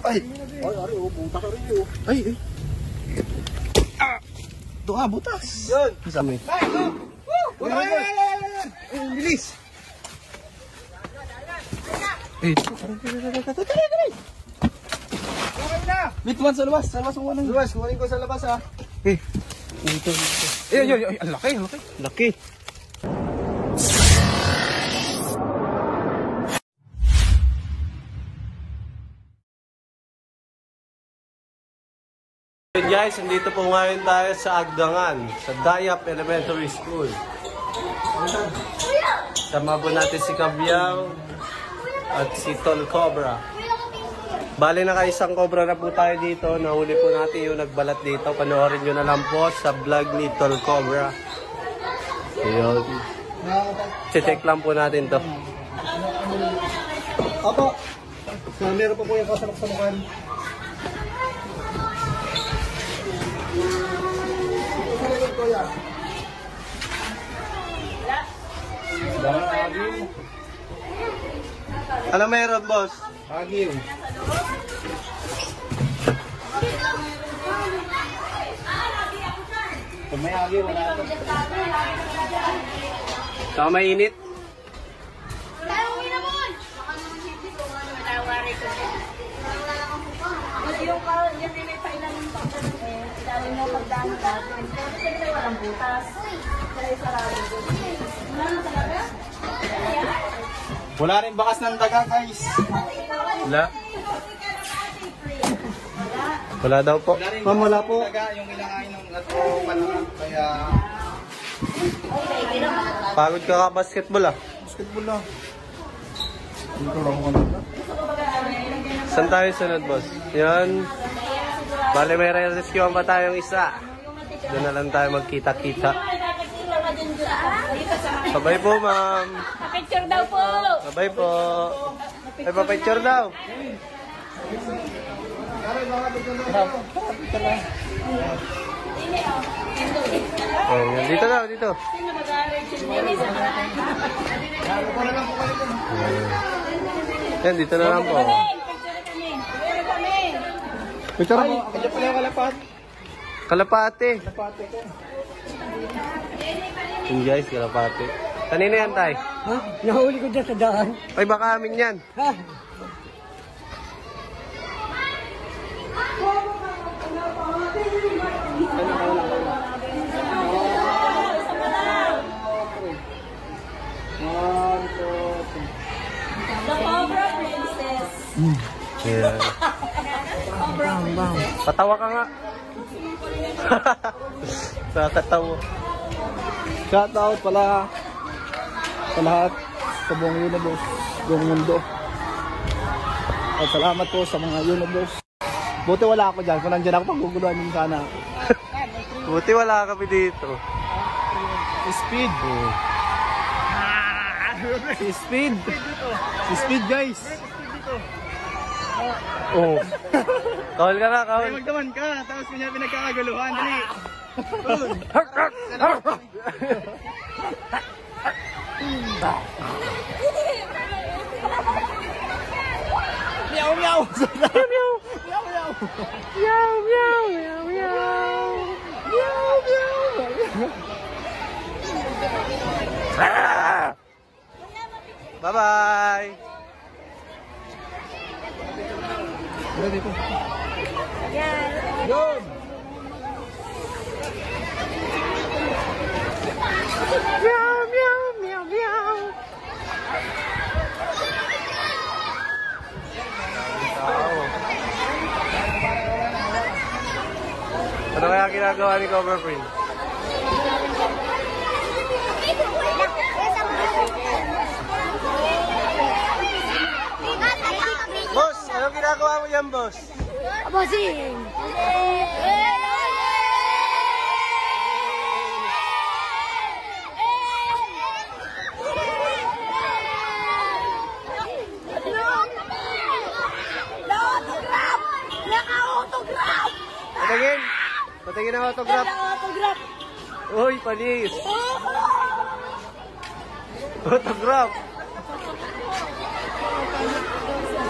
Ay, butas rin yun. Ay. Ito nga, butas. Yun. Masami. Ay, ito. Ay, bilis. Eh, Bitman sa labas. Sa labas mo ano? Labas, kumain ko sa labas ha. Ito. Ay, ang laki, ang laki. Laki. Guys, nandito po ngayon tayo sa Agdangan, sa Dayap Elementary School. Sama po natin si Kabyang at si Tol Cobra. Bali naka-isang cobra na po tayo dito. Nahuli po natin yung nagbalat dito. Panoorin nyo na lang po sa vlog ni Tol Cobra. Ayun. Check lang po natin to. Opo. Meron pa po yung kasalak sa mukhan. Ano meron, boss? Agiw. Kung may agiw, wala ito. Saka mainit? Wala rin bakas ng daga, guys. Wala? Wala daw po. Wala po. Daga, yung ilakain ng ato panahon. Kaya... Pagod ka ka basketball ah. Basketball lang. Dito lang ako kanina. Saan tayo sunod, boss? Yan. Bale, may rescue pa tayong isa. Doon na lang tayo magkita-kita. Sabay po, ma'am. Pa-picture daw po. Sabay po. Ay, pa-picture daw. Oh, yan. Dito daw, dito. Yan, dito na lang po. Picture mo. Kaya pala yung kalapat. Kalapate. Kalapate ko. Yun guys, kalapate. Kanina yan, tay? Ha? Nahuli ko dyan sa daan. Ay, baka amin yan. Ha? The Cobra Princess. Yeah. Patawa ka nga. Nakakatawa. Shout out pala sa lahat sa buong universe, buong mundo. At salamat po sa mga universe. Buti wala ako dyan. Kung nandiyan ako, paguguluhan din sana. Buti wala kami dito. Speed. Si Speed. Si Speed, guys. Oh. Kahol ka na, kahol. Ay, magdaman ka. Tapos kanya pinagkakaguluhan. Dali. Meow, meow. Meow, meow. Meow, meow. Meow, meow, meow, meow. Meow, meow. Bye-bye. Dito. Yun. Meow, meow, meow, meow. Ano kaya ginagawa ni Cobra Prince? Boss, anong ginagawa mo yan, boss? Bossing. Naka-autograph! Patingin! Patingin ang autograph. Naka-autograph! Uy, panis! Autograph!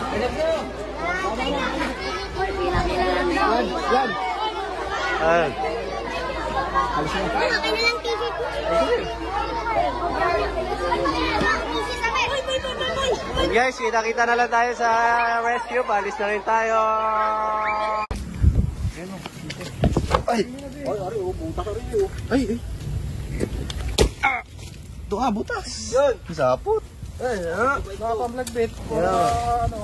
Ano po? Yan. Ayan. Alis na. Guys, kita-kita na lang tayo sa rescue. Paalis na rin tayo. Ay! Buta ka rin yun. Ay! Doha, butas. Yun. Sapot. Ay, ha? Nakapamlagbit. Yeah.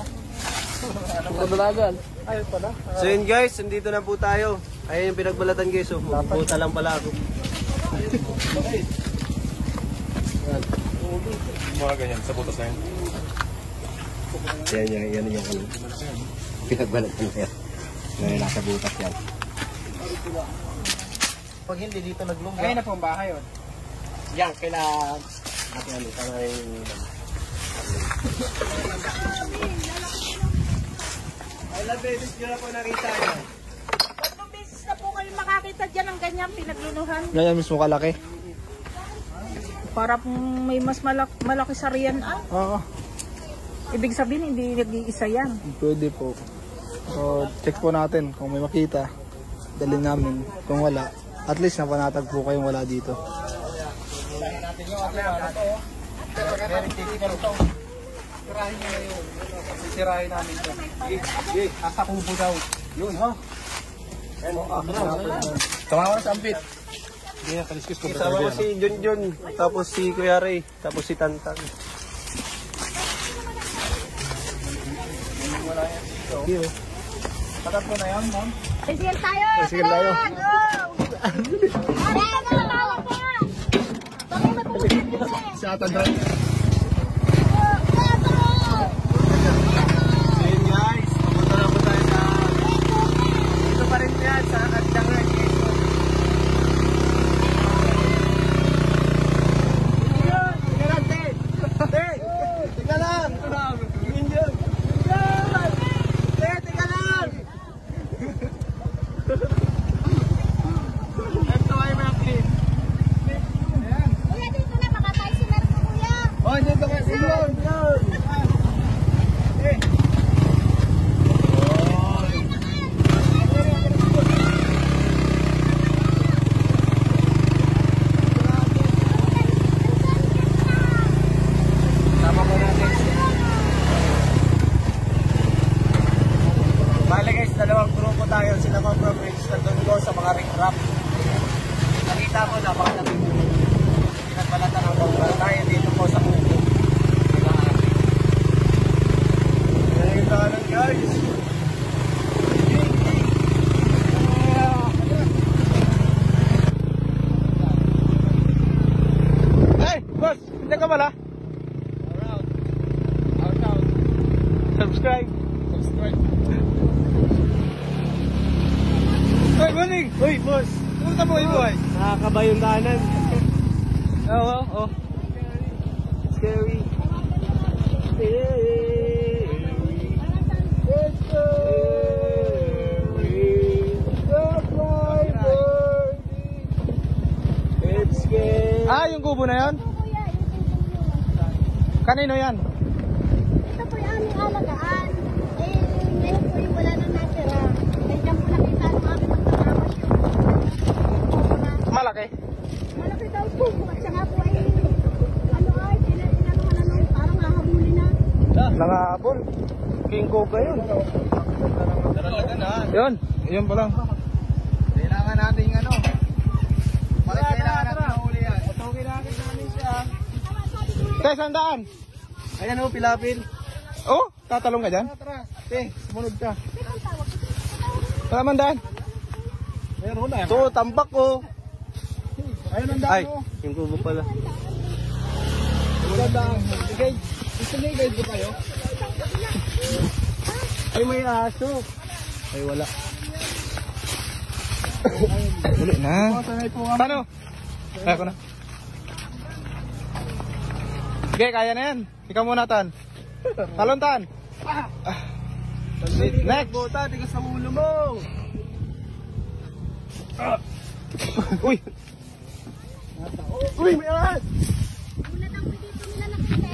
Kadalagan. Ayun pala. So yun guys, nandito na po tayo. Ayun yung pinagbalatan guys. Oh. Puta lang pala ako. Mga ganyan, sa butas na yun. Yan yung ano. Pinagbalat ko na yan. Ngayon nasa butas yan. Pag hindi dito naglungga. Ayun na po ang bahay yun. Yan, kailangan natin ano, sana yung... Ilang beses nyo na po nakita yan. 3 beses na po kayo makakita dyan ng ganyan pinaglunuhan. Ganyan mismo kalaki. Para may mas malaki sa riyan. Oo. Ibig sabihin, hindi nag-iisa yan. Pwede po. So, check po natin kung may makita. Dalhin namin. Kung wala, at least napanatag po kayong wala dito. Sirahin namin ito. Asa kubo daw. Yun, ha? Tamawa sa ampit. Hindi na, kaliskis ko. Kasama ko si Junjun, tapos si Kuya Ray, tapos si Tantan. Patat po na yan, ma'am. Sige tayo! Sige tayo. Si Ata Drive. So yun guys, papunta na po tayo sa... Dito pa rin yan, sa Kadyangan. Tika lang! Junjun! Tika lang! Ito ay mga clip. Kuya, dito na makatay si Merco, kuya. Oh, dito kayo. Yun, yun. Tama po natin. Bale guys, dalawang grupo tayo. Sila mga programs na doon ko sa mga ring-rap. Nakita ko na baka natin pinagbalatan ang mga tayo dito po sa kubo. Yan yung tahanan guys. Hey, boss, hindi ka pala? Subscribe. Hoy, Boning! Uy, boss! Kumusta po yung buhay? Nakakaba yung tahanan. Oo. Scary. It's scary. Ah, yung kubo na yan? Kanino yan? Ito po yung aming alagaan. Eh, ngayon po yung wala nang natira. Eh, dyan po nakita ng aming magkakamas yung Malaki. malaki daw po. At saka po ay, ano ay, inanuhan na nung parang hahabulin na. Nangahabol. King Cobra yun. Yun pa lang. Kailangan natin ano. Bakit kailangan natin mahuli yan? Patugin natin namin siya. Te, sandaan. Ayan o, pilapil. Oh, tatalong ka dyan? Tara, te, sumunod ka. Wala man daan. Meron na. Ito, tambak ko. Ayun ang Ay, yung kubo pala. Wala daan. Gusto niyo i-guide ko kayo? Ay, may aso. Ay, wala. Uli na. Paano? Kaya ko na. Okay, kaya na yan. Ikaw muna, Tan. Talon, Tan. Next. Bota, tigas sa ulo mo. Uy. Uy, may ahas. Ulat ang dito nila nakita.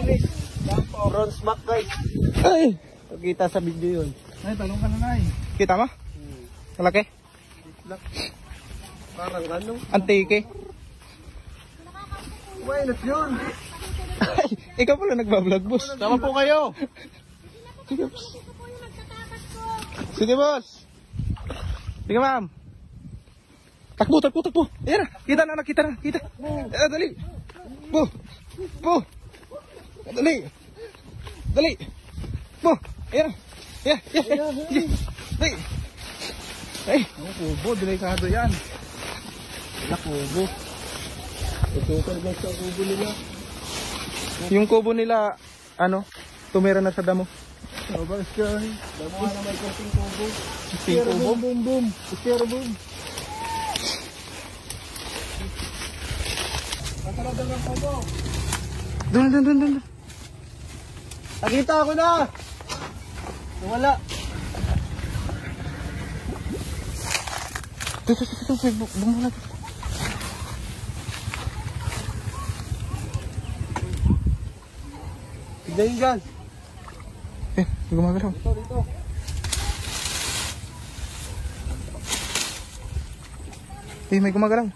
Bronze back, guys. Ay. Pagkita sa video yun. Ay, talong ka na, Nay. Kita mo? Malaki? Parang ano? Antike. Why not yun? Ikaw pala nagbablog, boss. Tama po kayo. Sige, boss. Sige, boss. Sige, ma'am. Takbo. Ayan na. Kita na. Dali. Po. Dali. Po. Ayan na. Yeah. Dali. Ay, kubo. Delikado yan. Wala kubo. Tutukal ba sa kubo nila? Yung kubo nila, tumira na sa damo. Sabas yan. Damo na may kunting kubo. Pero Boom. Pero boom. Nakalaban ng kubo. Doon. Nakita ako na! Wala. Ito, bumula. Tignan yun dyan. Hindi gumagalaw. Dito. May gumagalaw.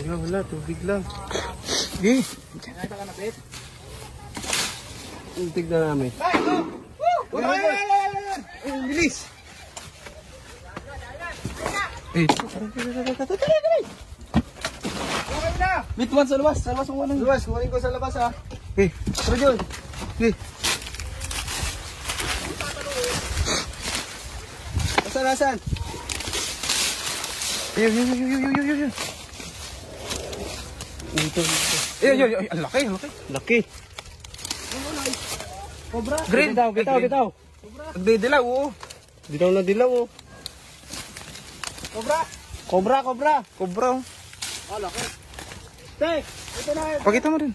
Wala. Tubig lang. Sige. Tignan namin. Bilis. Bitman sa labas. Sa labas mo nang. Luwas, kumain ko sa labas ha. Tara dyan. Nasaan? Yun. Dito. Ang laki. Laki. Cobra. Green. Bitaw. Nagdidilaw, oo. Dilaw na dilaw oh. Cobra. Cobra. Ah, laki. Tek, ito na. Pakita mo rin.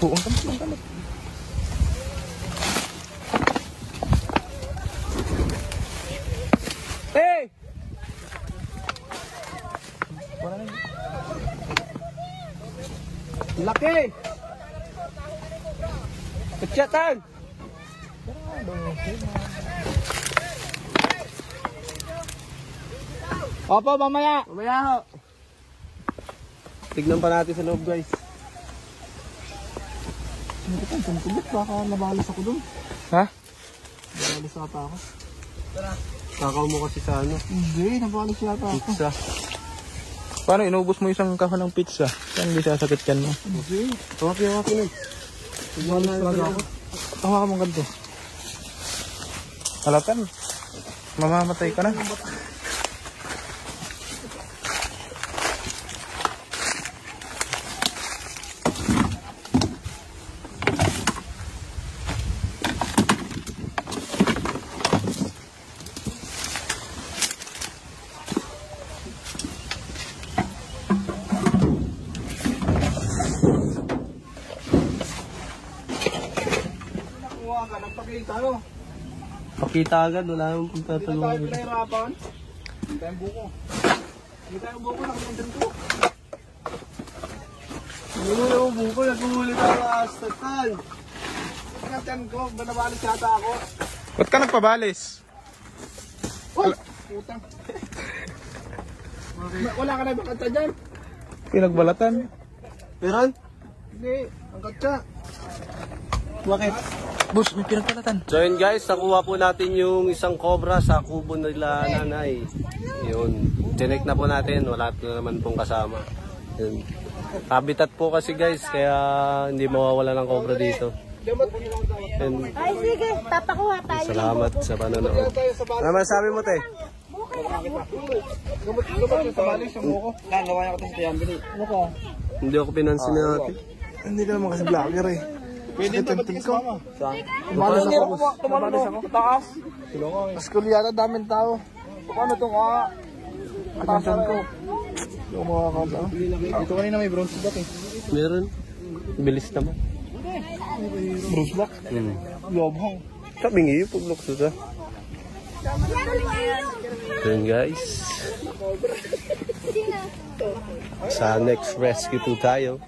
Buong kamot. Hey! Laki! Kecatan! Opo, mamaya. Mamaya ho. Tignan pa natin sa loob guys. Baka nabalas ako dun. Ha? Nabalas ata ako. Kakaw mo kasi sa ano. Hindi, nabalas yata ako. Pizza. Paano inubos mo isang kaha ng pizza? Saan hindi sasakit yan mo? Hindi. Hawaki nun. Nabalas talaga ako. Tawa ka mong ganito. Halatan. Mamamatay ka na. Pakita agad, wala namang pagtatulungan. Pinahirapan. Hindi tayong buko. Nakamundan ko. Hindi mo naman buko, nagpuhuli ka ng astatan. Pinagtan ko, banabalis yata ako. Ba't ka nagpabalis? Putang. Wala ka na ibang kanta dyan? Pinagbalatan. Meron? Hindi, ang kanta. Bakit? Boss, may pinagbalatan. So yun guys, nakuha po natin yung isang cobra sa kubo nila nanay. Yun, tinek na po natin, wala na naman pong kasama. Yun. Habitat po kasi guys, kaya hindi mawawala ng cobra dito. Yun. Ay, sige, papakuha tayo. Salamat sa panonood. Ano masabi mo, te? Gamot sa balis yung buko. Nagawa niya ko ito sa tiyambili. Ano ka? Hindi ako pinansin na natin. Hindi ka naman kasi vlogger eh. Pwede ito, ba't kasama? Tumalas ako. Taas. School yata, daming tao. Paano itong atasan ko? Yung mga kaba. Ito kanina may bronze block eh. Meron. Bilis naman. Bronze block? Lobhang. Sabi nga yung paglok sa. Yun guys. Sa next rescue po tayo.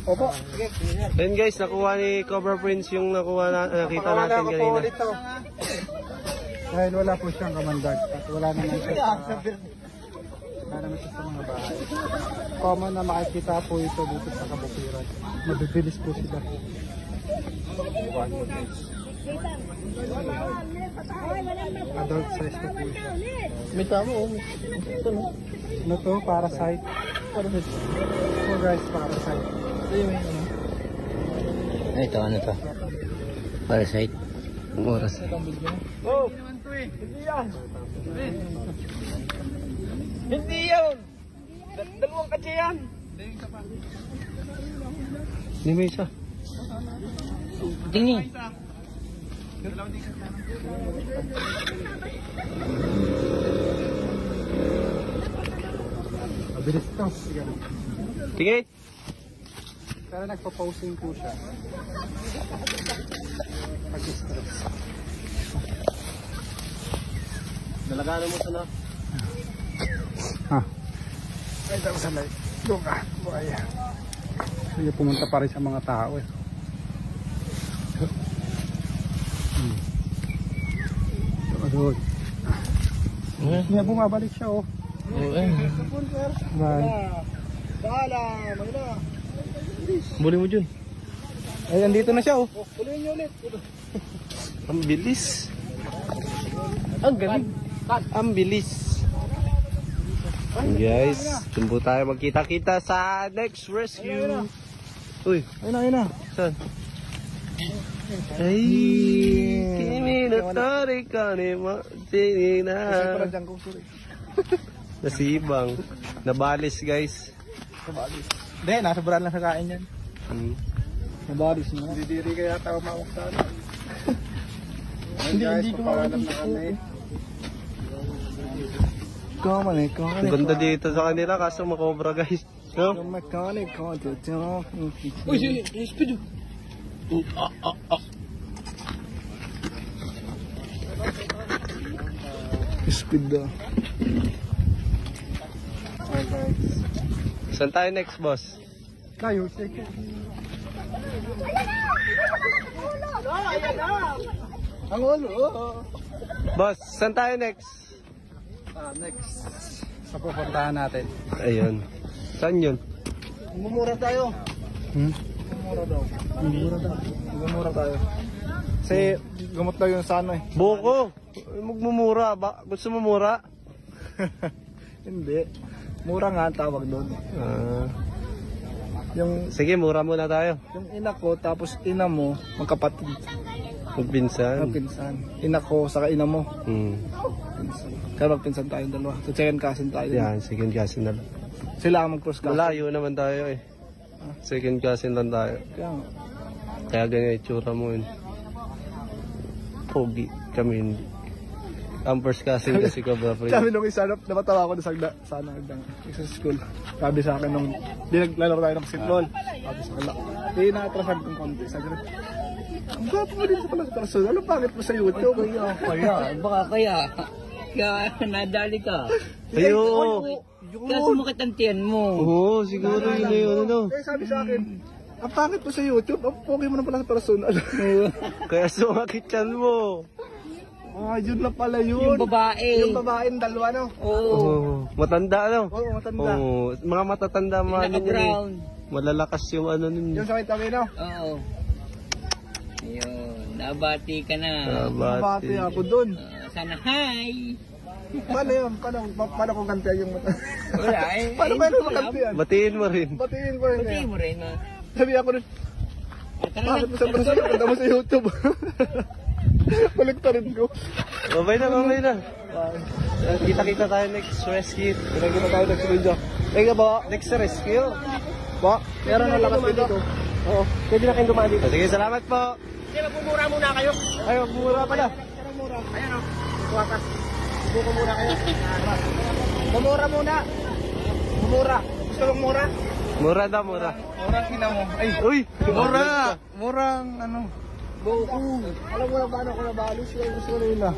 Opo. Yun guys, nakuha ni Cobra Prince yung nakita natin kanina. Dahil wala po siyang kamandag at wala naman siya sa mga bahay. Common na makikita po ito dito sa Kabukiran. Mabibilis po sila. Adult size na po siya. May tama o. Ito no? Ano to? Parasite. Oh guys, parasite. Ito yung ano? Ito, ano to? Parasite. Ang oras. Oh! Hindi yan! Hindi yan! Dalawang katsi yan! Hindi may isa. Tingin. Mabilis ito. Tingit! Pero nagpo-posing po siya. Pag-stress. Dalagaan mo ito na. Ha? Ay, daw sa light. Doon ka. Buhay. Sige, pumunta pa rin sa mga tao eh. Doon. Niya bumabalik siya oh. Bye. Buli mo dyan. Ay, andito na siya oh. Ang bilis. Ang galing. Ang bilis. Guys, dun po tayo magkita-kita sa next rescue. Uy, Ayun na. saan? Ay, kimi na tari ka ni ma, sini na. Diyan ko, sorry. Nasibang. Nabalis guys. Nabalis. Hindi, nasa brand lang sa kain yan. Nabalis mo. Didiri kaya tao mauksan. Hindi ko maalam na kami. Mechanic. Ang ganda dito sa kanila kaso makobra guys. No? Mechanic. Uy, speed. Speed daw. Saan tayo next, boss? Kayo, sige. Ang ulo. Boss, saan tayo next? Next. Sa pupuntahan natin. Ayun. Saan yun? Mumura tayo. Mumura daw. Mumura tayo. Kasi gamot daw yung sa ano eh. Boko! Magmumura. Gusto mo mura? Hindi. Mura nga ang tawag doon. Yung Sige, mura muna tayo. ina ko tapos ina mo, magkapatid. Magpinsan. Magpinsan. Ina ko saka ina mo. Pinsan. Kaya magpinsan tayong dalawa. So second cousin tayo. Yan, second cousin na lang. Sila ang mag-cross cousin. Malayo naman tayo eh. Second cousin lang tayo. Kaya nga. Kaya ganyan itsura mo yun. Pogi. Kami hindi. Ang first cousin kasi Cobra Prince. Sabi nung isa, napatawa ko sa sa school. Sabi sa akin nung naglalaro tayo ng basketball. Sabi sa akin, na-atrasan kong konti. Sabi rin, ang gwapo mo din sa pala sa person. Ano pangit mo sa YouTube? Kaya nadali ka. Ayo! Kaya sumakit ang tiyan mo. Oo, siguro yun na yun. Ano? Kaya sabi sa akin, ang pangit mo sa YouTube, ang pogi mo na pala sa personal. Kaya sumakit yan mo. Yun lang pala yun. Yung babae. Yung babae, dalawa no? Oo. Matanda ano? Oo, matanda. Oo. Mga matatanda mga ano yun eh. Naka-brown. Malalakas yung ano nun. Yung sa may tabi no? Oo. Ayun. Nabati ka na. Mabati ako dun. Sana hi. Paano yun? Paano kung kantiyan yung mata? Wala eh. Paano ba yung makantiyan? Batiin mo rin. Batiin ko rin Pati kaya. mo rin. Sabi ako rin, bakit mo sa person? Kanta mo sa YouTube. Baliktarin ko. Babay na. Kita-kita tayo next rescue. Pinagkita tayo next video. Teka ba? Next rescue? Ba? Meron na lakas dito. Oo. Pwede na kayong dumaan dito. Sige, salamat po. Magmumura muna kayo. Ay, magmura pala. Ayan o. Tuwakas. Subuko muna kayo. Mamura muna. Mamura. Gusto mong mura? Mura daw, mura. Mura sila mo. Ay, Uy! mura. Murang ano. Alam mo na paano ko nabalos? Gusto ko rin na.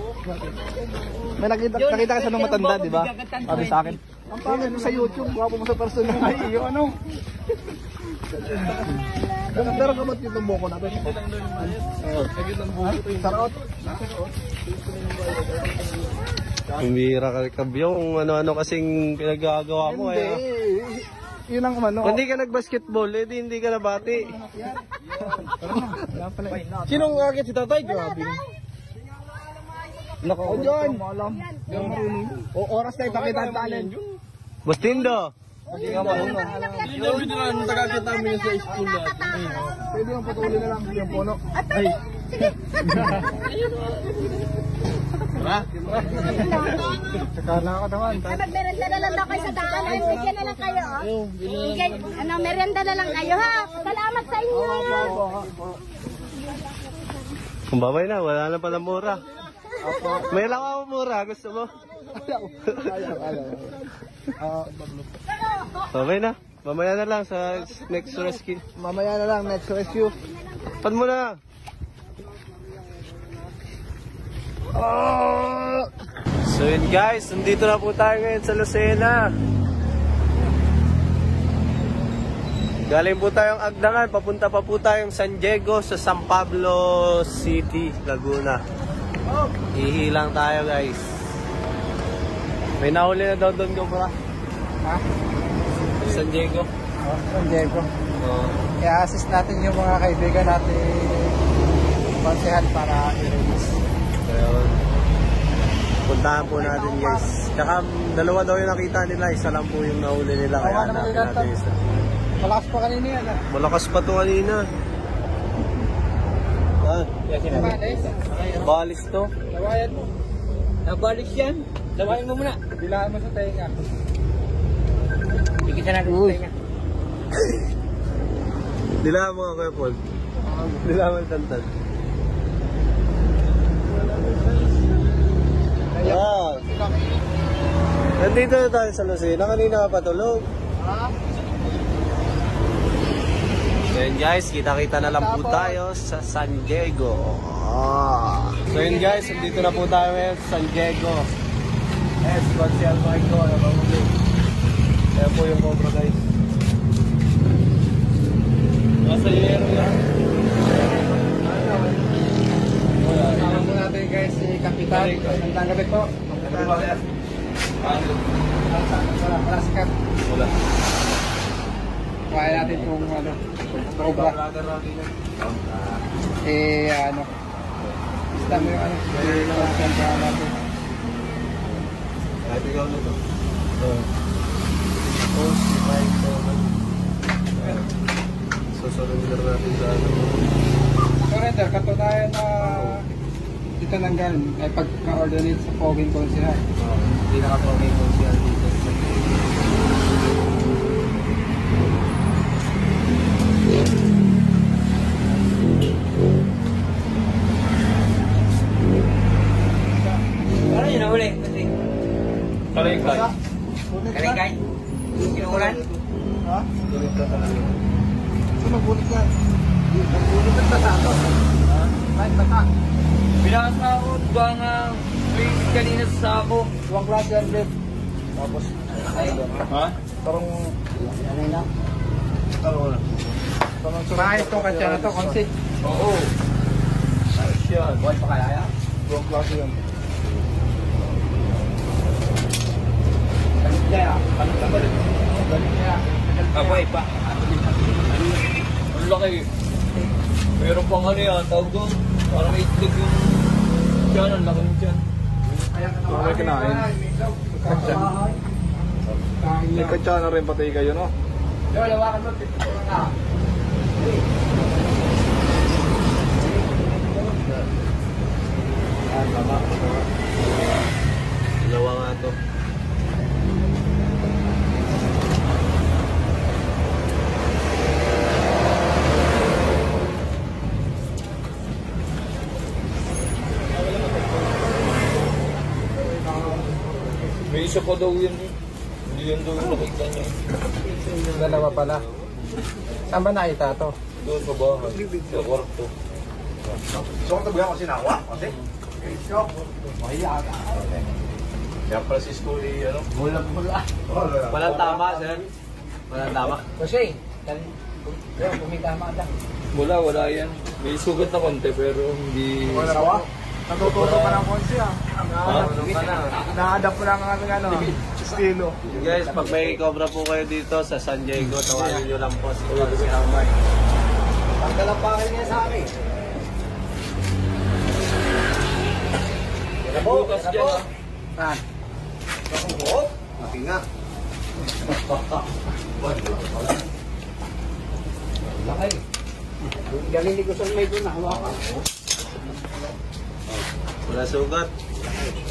May nakita ka sa nung matanda, di ba? Sabi sa akin, ang pangit mo sa YouTube, gwapo mo sa personal. Ay, yung ano? Pero kamat yung buko natin. Sarot. Kumira ka kabyo kung ano-ano kasing pinagagawa mo. Hindi. Yun ang ano. Kung hindi ka nag-basketball, hindi ka nabati. Sinong agad si tatay? Grabe. O John. O oras na ipakita ang talent. Bustindo! Hindi ka marunong. Pwede yung patuloy na lang yung puno. Ay. Saka na ako naman. Magmerenda na lang daw kayo sa daanan. Bigyan na lang kayo, oh. Merenda na lang kayo, ha? Salamat sa inyo. Kung babay na, wala na pala mura. May lang ako mura, gusto mo? Babay na. Mamaya na lang sa next rescue. Mamaya na lang, next rescue. Pan mo na. So yun guys, nandito na po tayo ngayon sa Lucena. Galing po tayong Agdangan, papunta pa po tayong San Diego sa San Pablo City, Laguna. Ihilang tayo guys. May nahuli na daw doon ko pa. Ha? San Diego. San Diego. Oh. Kaya assist natin yung mga kaibigan natin konsehan para i-release. Ayun. Puntahan po natin guys. Tsaka dalawa daw yung nakita nila, isa lang po yung nahuli nila. Kaya hanapin natin isa. Malakas pa kanina yan ah. Malakas pa to kanina. Balis to. Lawayan mo. Nabalis yan. Lawayan mo muna. Bilaan mo sa tenga. Bigyan natin sa tenga. Dilaan mo nga Kuya Paul. Dilaan mo ang tantan. Ayan. Nandito na tayo sa Lucena. Kanina ka patulog. Ayan guys, kita-kita na lang po tayo sa San Diego. So yun guys, nandito na po tayo ngayon sa San Diego. Yes, Marcial Michael. Ayan po yung cobra guys. Nasa yero yan. Kasama po natin guys si Kapitan. Magandang gabi po. Wala sikat. Wala. Kaya natin itong ano, cobra. Ano. Basta mo yung ano. Kaya natin. Kahit ikaw na to. Si Michael. Susurrender natin sa ano. Surrender, kato tayo na dito lang galing. Ay pagka-ordinate sa Poging Consihan. Hindi naka-Poging Consihan dito. Ano yun nahuli? Karikay. Karikay? Sinukulan? Ha? Sino bulit yan? Bulit ang bata. Kahit bata. Pinakasahod ba nga place kanina sa sako? Tuwang klase yan, Bev. Tapos, Ha? parang, ano na? Taro na. Parang itong katya na to, konsi. Oo. Ayos yan. Buwan pa kaya yan? Tuwang klase yan. Balik kaya? Balik ka balik. Balik kaya? Abay pa. Ang laki. Meron pang ano yan, tawag doon. Parang may itlog yung dyan, ang laki mo dyan. Kung may kinain. Katya. May katya na rin pati kayo, no? Lawakan mo. Dalawa nga to. May isa pa daw yun. Hindi yun daw yung nakita niya. Dalawa pala. Saan ba nakita to? Doon sa bahay. Sa kwarto. So, kung tabuyan ko sinawa? Kasi? Shock. Mahiya ka. Kaya pala si Scully, ano? Mula. Walang tama, sir. Walang tama. Kasi, wala yan. May sugat na konti pero hindi... Wala. Natututo ka ng konsi ah. Na-adapt ko lang ang ano, estilo. Guys, pag may cobra po kayo dito sa San Diego, tawagin nyo lang po si Hamay. Pagdalapakin niya sa akin. Bukas dyan. Saan? Mati nga. Laki. Galing ko sa may doon, hawakan. Wala sugat.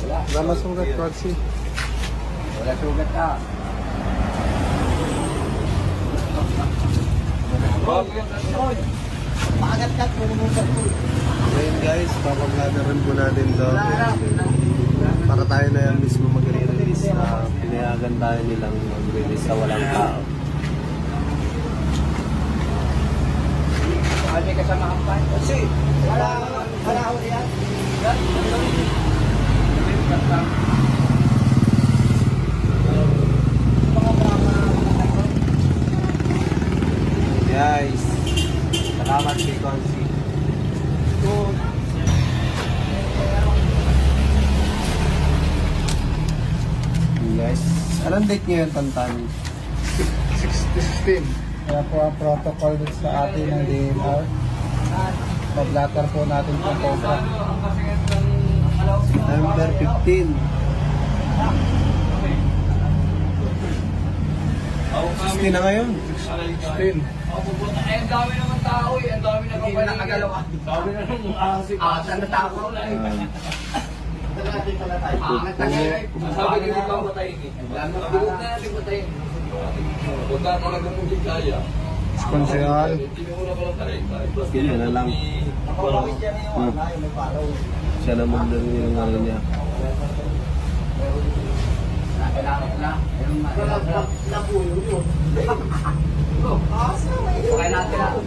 Wala masugat, konsi. Wala sugat ka. Ngayon guys, papag-vlogger rin po natin to. Para tayo na yan mismo mag-release. Pinayagan tayo nilang mag-release sa walang tao. Kasi kasama kang pan. Kasi, wala ako yan. Guys, salamat kay Consi. Guys, anong date nyo yung Tantan? 16. Kaya po ang protocol dito sa atin ng DNR. Pag-blatter po natin yung cobra. November 15. 16 na ngayon. 16. Ang dami naman tao eh. Ang dami na kapag nakagalaw. Ang dami na nung asik. Asan na tao na eh. Sabi ko hindi pa matayin eh. Bilog na natin matayin. Huwag na talagang hindi kaya. Konsehal. Tinumuna pa lang tayo. Yan na lang. Siya na magdari yung ano niya. Okay natin ah.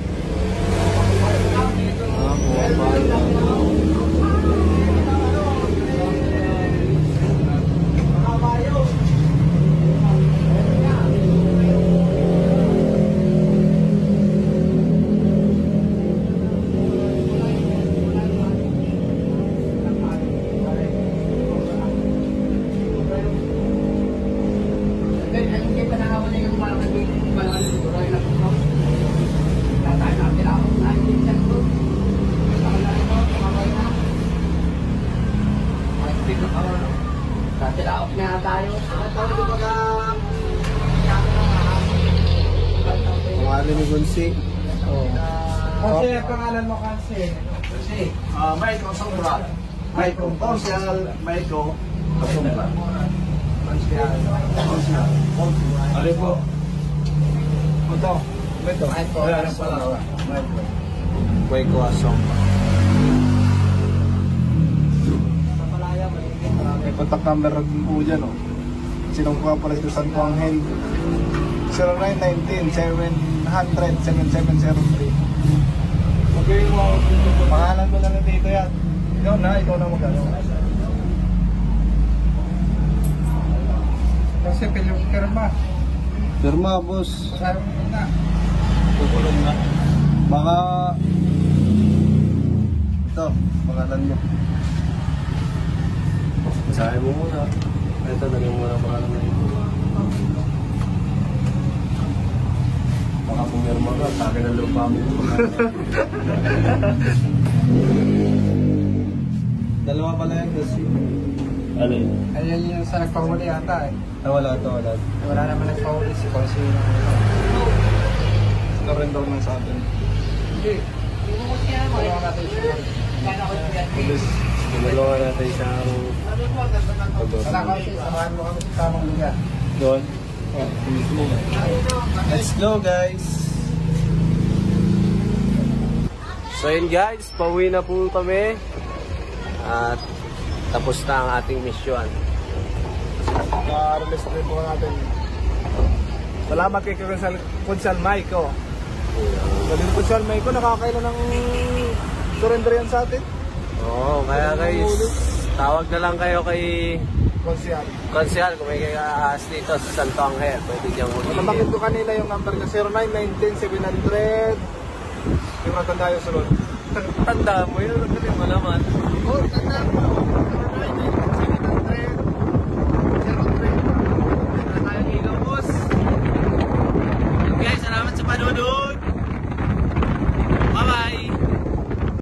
Tilaok na tayo. Pangalan ni Gonsi. Kasi ang pangalan mo kasi. Michael Sombra. Michael Consel. Michael Sombra. Ano po? Ito. Ito. Wala na pala. May kuwasong. May contact number rin po dyan, oh. Sinong po pala ito San Juan 0919-700-7703. Okay, wow. Pangalan ko na lang dito yan. Ikaw na mag-ano. Kasi pilyong pirma. Pirma, boss. Masarap mo na. Kukulong na. Baka... Ito, pangalan mo. Basahin mo muna. Ito, naging muna pangalan na ito. Baka pumirma ka, sa akin ang lupa mo. Dalawa pala yan kasi. Ano yun? Ayan yung sa nagpahuli ata eh. Wala to, wala. Wala naman nagpahuli si Consi. Sino rin daw nang sa atin. Hindi. Tulungan natin siya. Tulungan natin siyang Wala kasi, samahan mo kami sa tamang lugar. doon. Let's go guys! So yun guys, pauwi na po kami. At tapos na ang ating mission. Na-release rin po natin. Salamat kay Kunsal Maiko. Galing Kunsal Maiko, nakakailan ng surrender yan sa atin. Oo, kaya guys, tawag na lang kayo kay Konsyal. Konsehal kung may ahas dito sa Santo Angel. Pwede niyang Nabanggit hulihin. ko kanina yung number na 0919-700. Yung matanda yung sunod. Tanda mo yun, hindi mo naman. Oh, tanda mo.